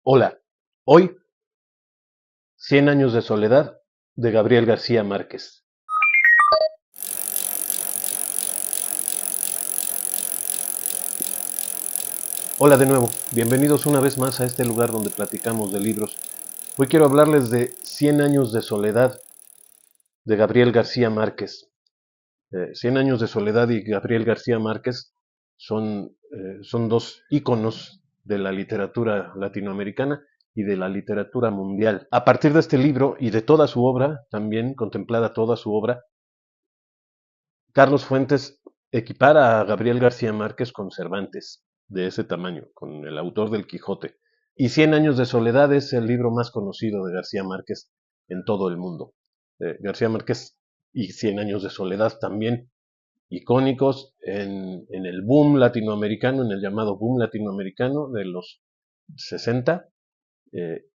Hola, hoy 100 años de soledad de Gabriel García Márquez. Hola de nuevo, bienvenidos una vez más a este lugar donde platicamos de libros. Hoy quiero hablarles de 100 años de soledad de Gabriel García Márquez. 100 años de soledad y Gabriel García Márquez son dos íconos de la literatura latinoamericana y de la literatura mundial. A partir de este libro y de toda su obra, también contemplada toda su obra, Carlos Fuentes equipara a Gabriel García Márquez con Cervantes, de ese tamaño, con el autor del Quijote. Y Cien años de soledad es el libro más conocido de García Márquez en todo el mundo. García Márquez y Cien años de soledad también icónicos en el boom latinoamericano, en el llamado boom latinoamericano de los 60,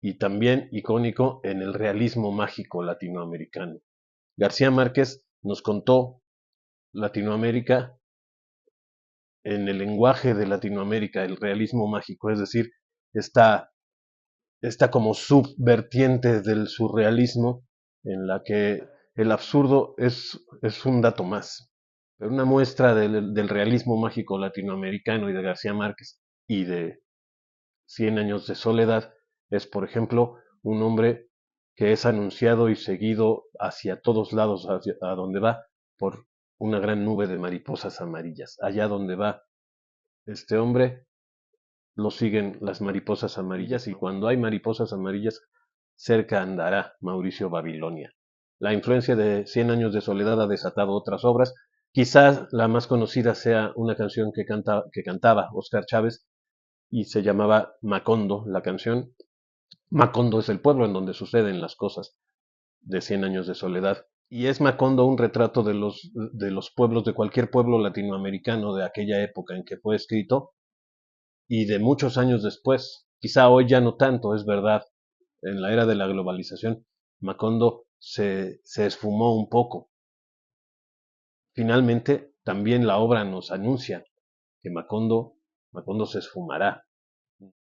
y también icónico en el realismo mágico latinoamericano. García Márquez nos contó Latinoamérica en el lenguaje de Latinoamérica, el realismo mágico, es decir, esta, esta como subvertiente del surrealismo en la que el absurdo es un dato más. Pero una muestra del realismo mágico latinoamericano y de García Márquez y de Cien años de soledad es, por ejemplo, un hombre que es anunciado y seguido hacia todos lados, a donde va, por una gran nube de mariposas amarillas. Allá donde va este hombre, lo siguen las mariposas amarillas y cuando hay mariposas amarillas, cerca andará Mauricio Babilonia. La influencia de Cien años de soledad ha desatado otras obras. Quizás la más conocida sea una canción que cantaba Oscar Chávez y se llamaba Macondo, la canción. Macondo es el pueblo en donde suceden las cosas de Cien años de soledad. Y es Macondo un retrato de los pueblos, de cualquier pueblo latinoamericano de aquella época en que fue escrito y de muchos años después. Quizá hoy ya no tanto, es verdad, en la era de la globalización, Macondo se esfumó un poco. Finalmente, también la obra nos anuncia que Macondo se esfumará.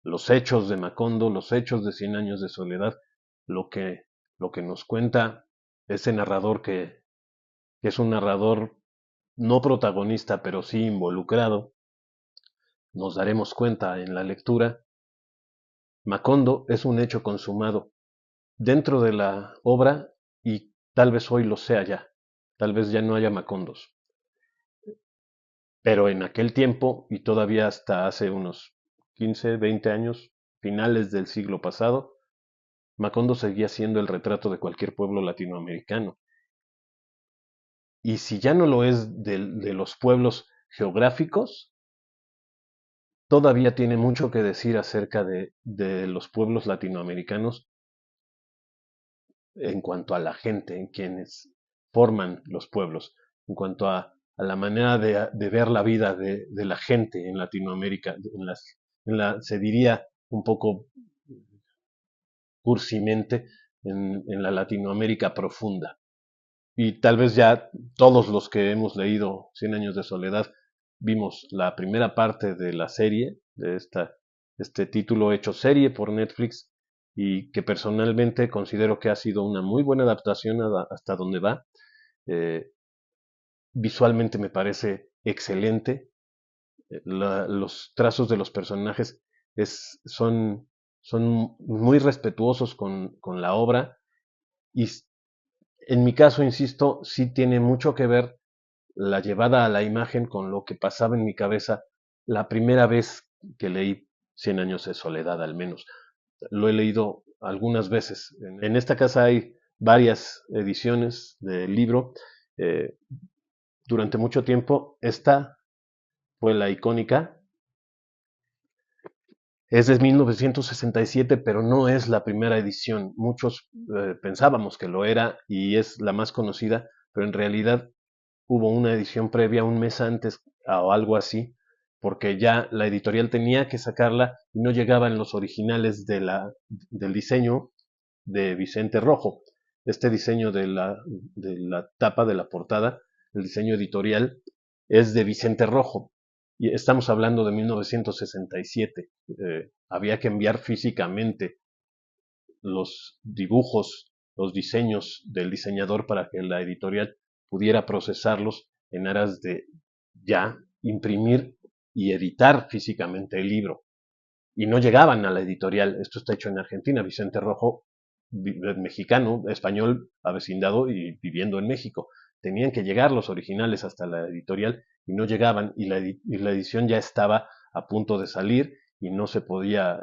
Los hechos de Macondo, los hechos de Cien años de soledad, lo que, lo que nos cuenta ese narrador que es un narrador no protagonista, pero sí involucrado, nos daremos cuenta en la lectura. Macondo es un hecho consumado dentro de la obra y tal vez hoy lo sea ya, tal vez ya no haya Macondos, pero en aquel tiempo y todavía hasta hace unos 15, 20 años, finales del siglo pasado, Macondo seguía siendo el retrato de cualquier pueblo latinoamericano. Y si ya no lo es de los pueblos geográficos, todavía tiene mucho que decir acerca de los pueblos latinoamericanos en cuanto a la gente, en quienes forman los pueblos, en cuanto a la manera de ver la vida de la gente en Latinoamérica, se diría un poco cursimente, en la Latinoamérica profunda. Y tal vez ya todos los que hemos leído Cien años de soledad vimos la primera parte de la serie, este título hecho serie por Netflix y que personalmente considero que ha sido una muy buena adaptación hasta donde va. Eh, Visualmente me parece excelente. Los trazos de los personajes son muy respetuosos con la obra y en mi caso, insisto, sí tiene mucho que ver la llevada a la imagen con lo que pasaba en mi cabeza la primera vez que leí Cien años de soledad, al menos. Lo he leído algunas veces. En esta casa hay varias ediciones del libro. Eh, durante mucho tiempo, esta fue la icónica. Es de 1967, pero no es la primera edición. Muchos pensábamos que lo era y es la más conocida, pero en realidad hubo una edición previa un mes antes o algo así, porque ya la editorial tenía que sacarla y no llegaban los originales del diseño de Vicente Rojo. Este diseño de la tapa de la portada, el diseño editorial, es de Vicente Rojo. Y estamos hablando de 1967. Había que enviar físicamente los dibujos, los diseños del diseñador para que la editorial pudiera procesarlos en aras de ya imprimir y editar físicamente el libro. Y no llegaban a la editorial. Esto está hecho en Argentina. Vicente Rojo, mexicano, español, avecindado y viviendo en México. Tenían que llegar los originales hasta la editorial y no llegaban, y la edición ya estaba a punto de salir y no se podía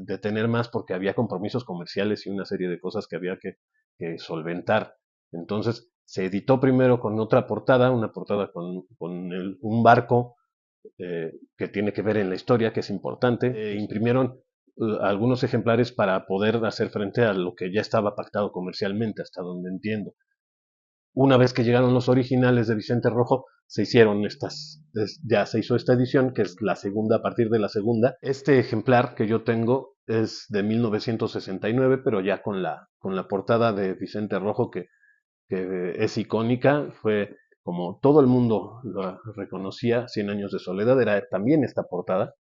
detener más porque había compromisos comerciales y una serie de cosas que había que solventar. Entonces se editó primero con otra portada, una portada con un barco que tiene que ver en la historia, que es importante. Imprimieron algunos ejemplares para poder hacer frente a lo que ya estaba pactado comercialmente, hasta donde entiendo. Una vez que llegaron los originales de Vicente Rojo, se hicieron ya se hizo esta edición, que es la segunda, a partir de la segunda. Este ejemplar que yo tengo es de 1969, pero ya con la portada de Vicente Rojo, que es icónica. Fue como todo el mundo lo reconocía, Cien años de soledad era también esta portada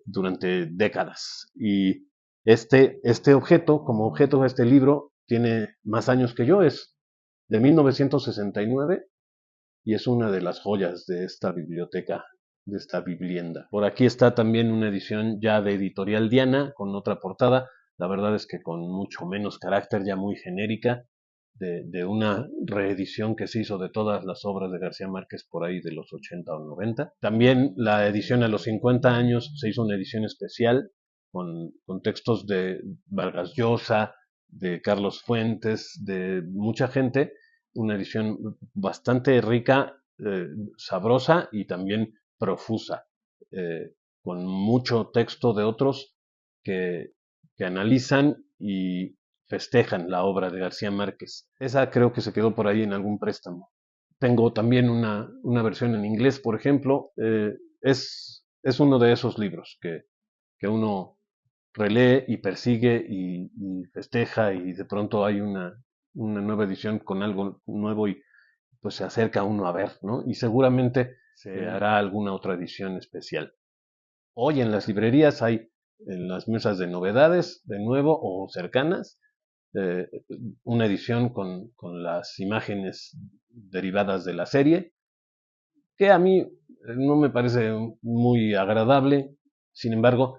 durante décadas. Y este objeto, como objeto de este libro, tiene más años que yo, es de 1969 y es una de las joyas de esta biblioteca, de esta biblienda. Por aquí está también una edición ya de Editorial Diana, con otra portada, la verdad es que con mucho menos carácter, ya muy genérica, de una reedición que se hizo de todas las obras de García Márquez por ahí de los 80 o 90. También la edición a los 50 años se hizo una edición especial con textos de Vargas Llosa, de Carlos Fuentes, de mucha gente, una edición bastante rica, sabrosa y también profusa, con mucho texto de otros que, que analizan y festejan la obra de García Márquez. Esa creo que se quedó por ahí en algún préstamo. Tengo también una versión en inglés, por ejemplo. Es uno de esos libros que uno relee y persigue y festeja y de pronto hay una nueva edición con algo nuevo y pues se acerca uno a ver, ¿no? Y seguramente se hará alguna otra edición especial. Hoy en las librerías hay en las mesas de novedades, de nuevo, o cercanas, eh, una edición con las imágenes derivadas de la serie, que a mí no me parece muy agradable. Sin embargo,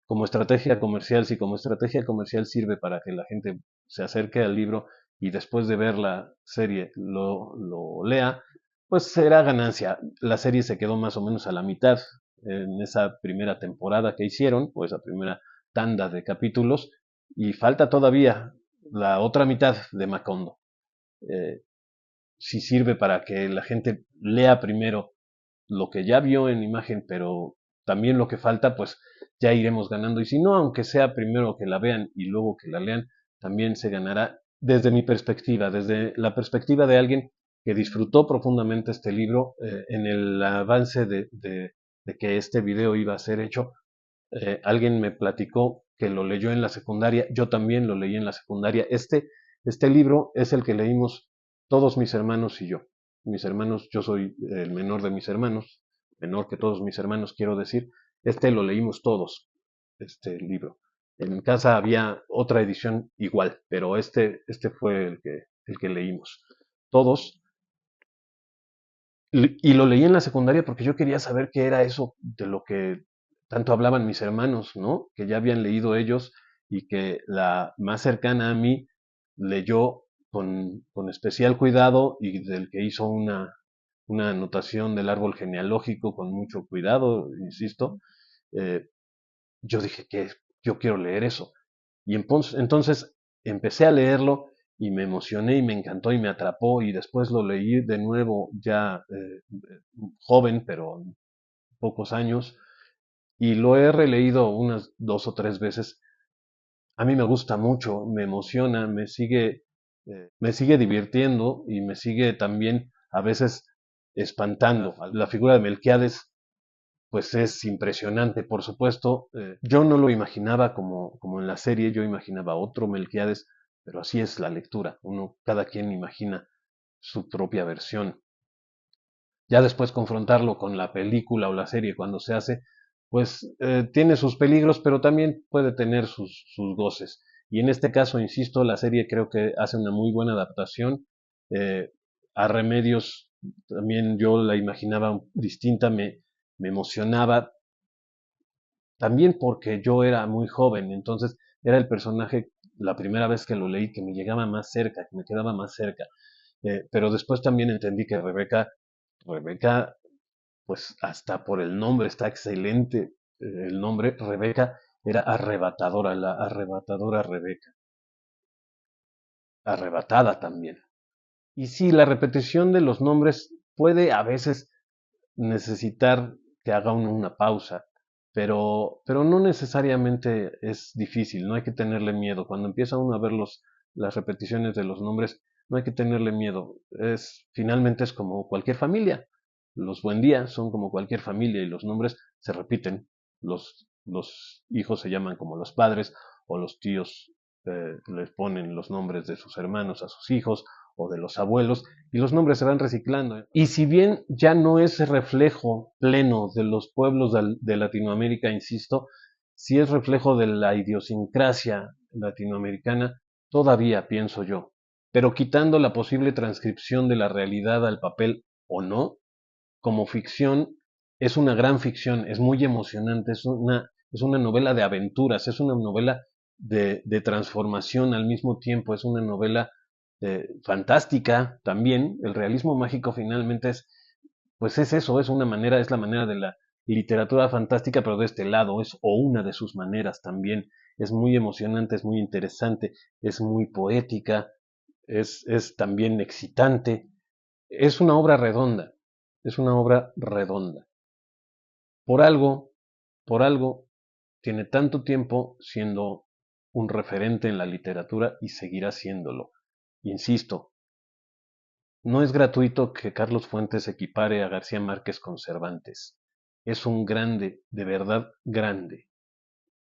como estrategia comercial, si como estrategia comercial sirve para que la gente se acerque al libro y después de ver la serie lo lea, pues será ganancia. La serie se quedó más o menos a la mitad en esa primera temporada que hicieron, o esa primera tanda de capítulos, y falta todavía la otra mitad de Macondo. Eh, si sirve para que la gente lea primero lo que ya vio en imagen, pero también lo que falta, pues ya iremos ganando. Y si no, aunque sea primero que la vean y luego que la lean, también se ganará desde mi perspectiva, desde la perspectiva de alguien que disfrutó profundamente este libro en el avance de que este video iba a ser hecho. Alguien me platicó que lo leyó en la secundaria, yo también lo leí en la secundaria. Este libro es el que leímos todos mis hermanos y yo. Mis hermanos, yo soy el menor de mis hermanos, menor que todos mis hermanos, quiero decir. Este lo leímos todos, este libro. En casa había otra edición igual, pero este fue el que leímos todos. Y lo leí en la secundaria porque yo quería saber qué era eso de lo que tanto hablaban mis hermanos, ¿no? Que ya habían leído ellos y que la más cercana a mí leyó con especial cuidado y del que hizo una anotación del árbol genealógico con mucho cuidado, insisto. eh, yo dije que yo quiero leer eso. Y entonces empecé a leerlo y me emocioné y me encantó y me atrapó y después lo leí de nuevo ya joven, pero pocos años, y lo he releído unas 2 o 3 veces. A mí me gusta mucho, me emociona, me sigue divirtiendo y me sigue también a veces espantando. La figura de Melquiades pues es impresionante, por supuesto. Yo no lo imaginaba como en la serie, yo imaginaba otro Melquiades, pero así es la lectura. Cada quien imagina su propia versión. Ya después confrontarlo con la película o la serie cuando se hace, pues tiene sus peligros, pero también puede tener sus goces. Y en este caso, insisto, la serie creo que hace una muy buena adaptación. Eh, a Remedios también yo la imaginaba distinta, me emocionaba, también porque yo era muy joven, entonces era el personaje, la primera vez que lo leí, que me llegaba más cerca, que me quedaba más cerca. Pero después también entendí que Rebeca, pues hasta por el nombre está excelente. El nombre Rebeca era arrebatadora, la arrebatadora Rebeca, arrebatada también. Y sí, la repetición de los nombres puede a veces necesitar que haga una pausa, pero no necesariamente es difícil, no hay que tenerle miedo. Cuando empieza uno a ver las repeticiones de los nombres, no hay que tenerle miedo. Finalmente es como cualquier familia. Los buen día son como cualquier familia y los nombres se repiten. Los hijos se llaman como los padres o los tíos les ponen los nombres de sus hermanos a sus hijos o de los abuelos y los nombres se van reciclando. Y si bien ya no es reflejo pleno de los pueblos de Latinoamérica, insisto, sí es reflejo de la idiosincrasia latinoamericana, todavía pienso yo. Pero quitando la posible transcripción de la realidad al papel o no, como ficción es una gran ficción, es muy emocionante, es una novela de aventuras, es una novela de transformación al mismo tiempo, es una novela fantástica también. El realismo mágico finalmente pues es eso, es una manera, es la manera de la literatura fantástica, pero de este lado, o una de sus maneras también. Es muy emocionante, es muy interesante, es muy poética, es también excitante. Es una obra redonda, es una obra redonda. Por algo, por algo, tiene tanto tiempo siendo un referente en la literatura y seguirá siéndolo. Insisto, no es gratuito que Carlos Fuentes equipare a García Márquez con Cervantes. Es un grande, de verdad grande,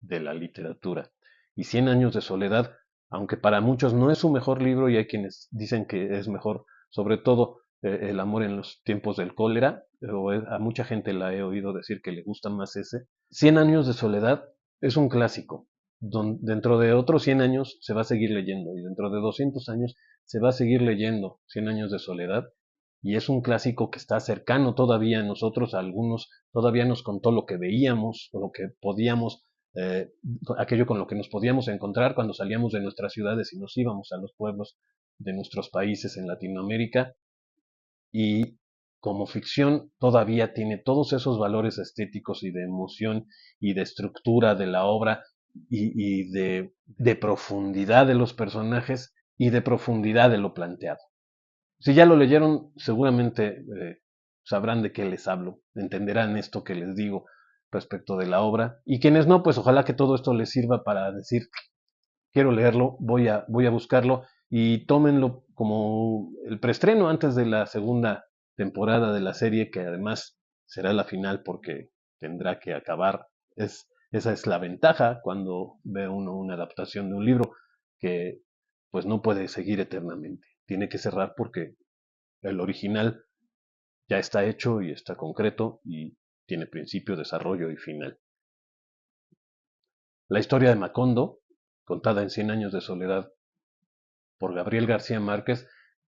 de la literatura. Y Cien años de soledad, aunque para muchos no es su mejor libro y hay quienes dicen que es mejor, sobre todo El amor en los tiempos del cólera, a mucha gente la he oído decir que le gusta más ese. Cien años de soledad es un clásico. Dentro de otros 100 años se va a seguir leyendo y dentro de 200 años se va a seguir leyendo Cien años de soledad y es un clásico que está cercano todavía a nosotros, a algunos todavía nos contó lo que veíamos o lo que podíamos eh, aquello con lo que nos podíamos encontrar cuando salíamos de nuestras ciudades y nos íbamos a los pueblos de nuestros países en Latinoamérica. Y como ficción todavía tiene todos esos valores estéticos y de emoción y de estructura de la obra y de profundidad de los personajes y de profundidad de lo planteado. Si ya lo leyeron, seguramente sabrán de qué les hablo, entenderán esto que les digo respecto de la obra. Y quienes no, pues ojalá que todo esto les sirva para decir, quiero leerlo, voy a buscarlo y tómenlo como el preestreno antes de la segunda temporada de la serie, que además será la final porque tendrá que acabar. Esa es la ventaja cuando ve uno una adaptación de un libro, que pues no puede seguir eternamente. Tiene que cerrar porque el original ya está hecho y está concreto y tiene principio, desarrollo y final. La historia de Macondo, contada en Cien años de soledad por Gabriel García Márquez,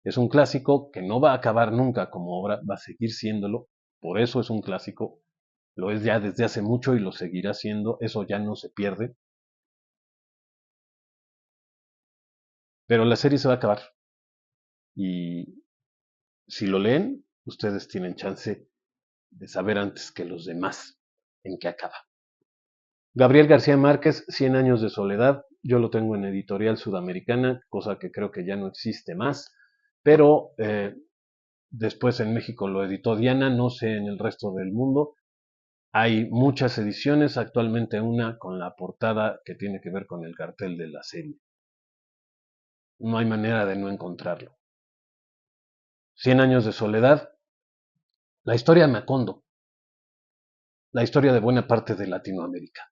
es un clásico que no va a acabar nunca como obra, va a seguir siéndolo, por eso es un clásico, lo es ya desde hace mucho y lo seguirá siendo, eso ya no se pierde, pero la serie se va a acabar y si lo leen, ustedes tienen chance de saber antes que los demás en qué acaba. Gabriel García Márquez, Cien años de soledad. Yo lo tengo en Editorial Sudamericana, cosa que creo que ya no existe más, pero después en México lo editó Diana, no sé en el resto del mundo. Hay muchas ediciones, actualmente una con la portada que tiene que ver con el cartel de la serie. No hay manera de no encontrarlo. Cien años de soledad, la historia de Macondo, la historia de buena parte de Latinoamérica.